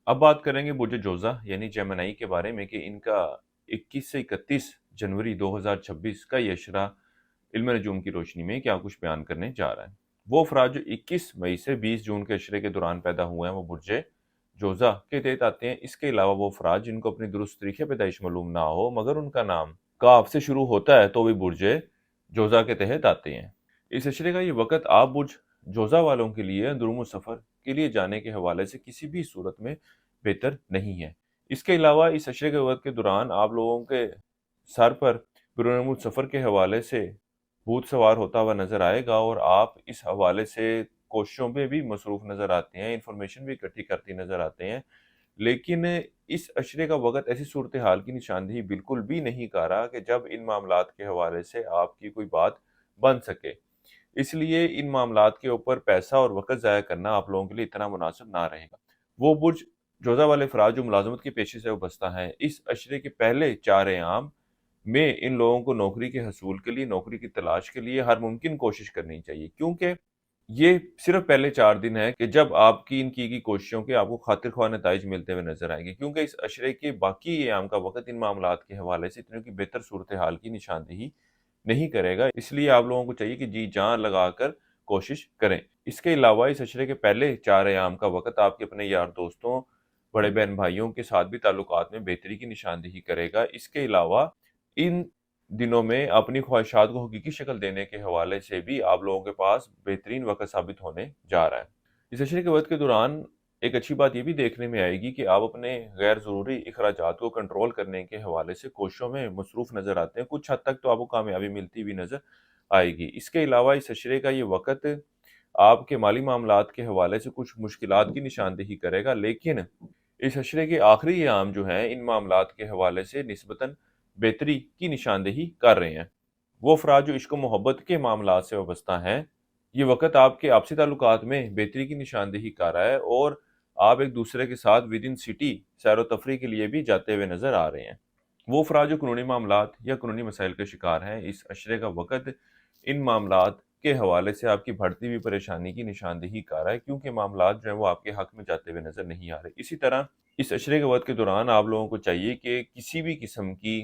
अब बात करेंगे बुर्ज जोज़ा यानी जेमिनी के बारे में कि इनका 21 से 31 जनवरी 2026 का ये अशरा इल्म नजूम की रोशनी में क्या कुछ बयान करने जा रहा है। वो अफराद जो 21 मई से 20 जून के अशरे के दौरान पैदा हुए हैं वो बुर्ज जोज़ा के तहत आते हैं। इसके अलावा वो अफराद जिनको अपनी दुरुस्त तारीख़ पैदाइश मालूम ना हो मगर उनका नाम काफ से शुरू होता है तो भी बुर्ज जोज़ा के तहत आते हैं। इस अशरे का ये वक़्त आप बुर्ज जोज़ा वालों के लिए अंदरूनी सफ़र के लिए जाने के हवाले से किसी भी सूरत में बेहतर नहीं है। इसके अलावा इस अशरे के वक़्त के दौरान आप लोगों के सर पर बैरून-मुल्क सफ़र के हवाले से भूत सवार होता हुआ नज़र आएगा और आप इस हवाले से कोशिशों में भी मसरूफ़ नज़र आते हैं, इन्फॉर्मेशन भी इकट्ठी करती नज़र आते हैं। लेकिन इस अशरे का वक़्त ऐसी सूरत हाल की निशानदेही बिल्कुल भी नहीं कर रहा कि जब इन मामलात के हवाले से आपकी कोई बात बन सके। इसलिए इन मामलात के ऊपर पैसा और वक़्त ज़ाया करना आप लोगों के लिए इतना मुनासिब ना रहेगा। वो बुर्ज जोज़ा वाले अफराद जो मुलाज़मत के पेशे से वाबस्ता हैं, इस अशरे के पहले 4 अय्याम में इन लोगों को नौकरी के हसूल के लिए, नौकरी की तलाश के लिए हर मुमकिन कोशिश करनी चाहिए, क्योंकि ये सिर्फ पहले 4 दिन है कि जब आपकी इन की गई कोशिशों के आपको खातिर ख्वाह नताइज मिलते हुए नज़र आएँगे, क्योंकि इस अशरे के बाकी अय्याम का वक़्त इन मामलात के हवाले से इतनी की बेहतर सूरत हाल की निशानदेही नहीं करेगा। इसलिए आप लोगों को चाहिए कि जी जान लगाकर कोशिश करें। इसके अलावा इस अशरे के पहले 4 अय्याम का वक़्त आपके अपने यार दोस्तों, बड़े बहन भाइयों के साथ भी ताल्लुकात में बेहतरी की निशानदेही करेगा। इसके अलावा इन दिनों में अपनी ख्वाहिशात को हकीकी शक्ल देने के हवाले से भी आप लोगों के पास बेहतरीन वक़्त साबित होने जा रहा है। इस अशरे के वक़्त के दौरान एक अच्छी बात ये भी देखने में आएगी कि आप अपने गैर ज़रूरी इखराजात को कंट्रोल करने के हवाले से कोशिशों में मसरूफ़ नज़र आते हैं। कुछ हद तक तो आपको कामयाबी मिलती हुई नज़र आएगी। इसके अलावा इस अशरे का ये वक़्त आपके माली मामलात के हवाले से कुछ मुश्किलात की निशानदेही करेगा, लेकिन इस अशरे के आखिरी अय्याम जो हैं इन मामलात के हवाले से निस्बतन बेहतरी की निशानदेही कर रहे हैं। वो अफराद जो इश्क व मोहब्बत के मामलात से वाबस्ता हैं, ये वक़्त आपके आपसी ताल्लुकात में बेहतरी की निशानदेही कर रहा है और आप एक दूसरे के साथ विद इन सिटी सैर-ओ-तफरीह के लिए भी जाते हुए नज़र आ रहे हैं। वो अफराद जो कानूनी मामलात या कानूनी मसाइल का शिकार हैं, इस अशरे का वक़्त इन मामलात के हवाले से आपकी बढ़ती हुई परेशानी की निशानदेही कर रहा है, क्योंकि मामलात जो हैं वो आपके हक़ में जाते हुए नज़र नहीं आ रहे। इसी तरह इस अशरे के वक़्त के दौरान आप लोगों को चाहिए कि किसी भी किस्म की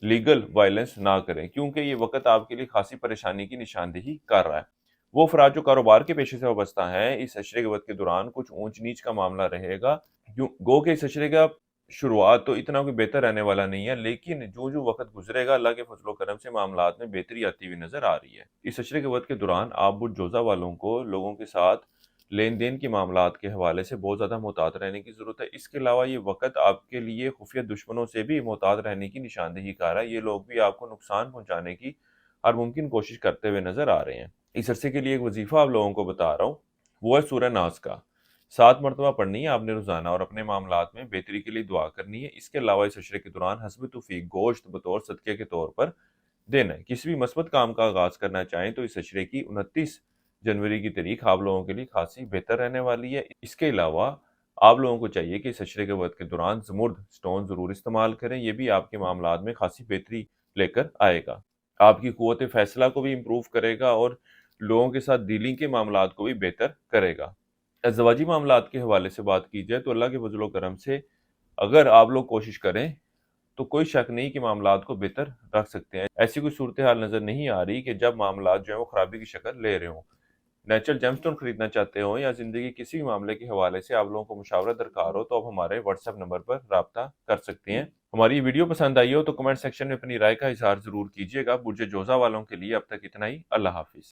लीगल वायलेंस ना करें, क्योंकि ये वक़्त आपके लिए खासी परेशानी की निशानदेही कर रहा है। वो अफराद जो कारोबार के पेशे से वाबस्ता हैं, इस अशरे के वक़्त के दौरान कुछ ऊँच-नीच का मामला रहेगा। गो के इस अशरे का शुरुआत तो इतना कोई बेहतर रहने वाला नहीं है, लेकिन जो-जो वक़्त गुज़रेगा अल्लाह के फ़ज़ल व करम से मामलात में बेहतरी आती हुई नज़र आ रही है। इस अशरे के वक़्त के दौरान आप बुर्ज जोज़ा वालों को लोगों के साथ लेन-देन के मामलात के हवाले से बहुत ज़्यादा मोहतात रहने की ज़रूरत है। इसके अलावा ये वक़्त आपके लिए खुफ़िया दुश्मनों से भी मोहतात रहने की निशानदेही कर रहा है। ये लोग भी आपको नुकसान पहुँचाने की हर मुमकिन कोशिश करते हुए नज़र आ रहे हैं। इस अरसे के लिए एक वज़ीफ़ा आप लोगों को बता रहा हूँ, वो है सूरह नास का। 7 मरतबा पढ़नी है आपने रोज़ाना और अपने मामलात में बेहतरी के लिए दुआ करनी है। इसके अलावा इस अशरे के दौरान हस्ब तौफ़ीक गोश्त बतौर सदक़े के तौर पर देना है। किसी भी मस्बत काम का आगाज़ करना चाहें तो इस अशरे की 29 जनवरी की तारीख आप लोगों के लिए खासी बेहतर रहने वाली है। इसके अलावा आप लोगों को चाहिए कि इस अशरे के वक़्त के दौरान ज़मुर्द स्टोन ज़रूर इस्तेमाल करें, ये भी आपके मामलात में खासी बेहतरी लेकर आएगा। आपकी क़ुव्वत फ़ैसला को भी इम्प्रूव करेगा और लोगों के साथ डीलिंग के मामलात को भी बेहतर करेगा। अज़दवाजी मामलात के हवाले से बात की जाए तो अल्लाह के फ़ज़ल व करम से अगर आप लोग कोशिश करें तो कोई शक नहीं कि मामलात को बेहतर रख सकते हैं। ऐसी कोई सूरत हाल नज़र नहीं आ रही कि जब मामलात जो हैं वो ख़राबी की शक्ल ले रहे हों। नेचुरल जेमस्टोन खरीदना चाहते हो या ज़िंदगी किसी भी मामले के हवाले से आप लोगों को मशावरा दरकार हो तो आप हमारे व्हाट्सएप नंबर पर राब्ता कर सकते हैं। हमारी ये वीडियो पसंद आई हो तो कमेंट सेक्शन में अपनी राय का इज़हार ज़रूर कीजिएगा। बुर्ज जोज़ा वालों के लिए अब तक इतना ही। अल्लाह हाफ़िज़।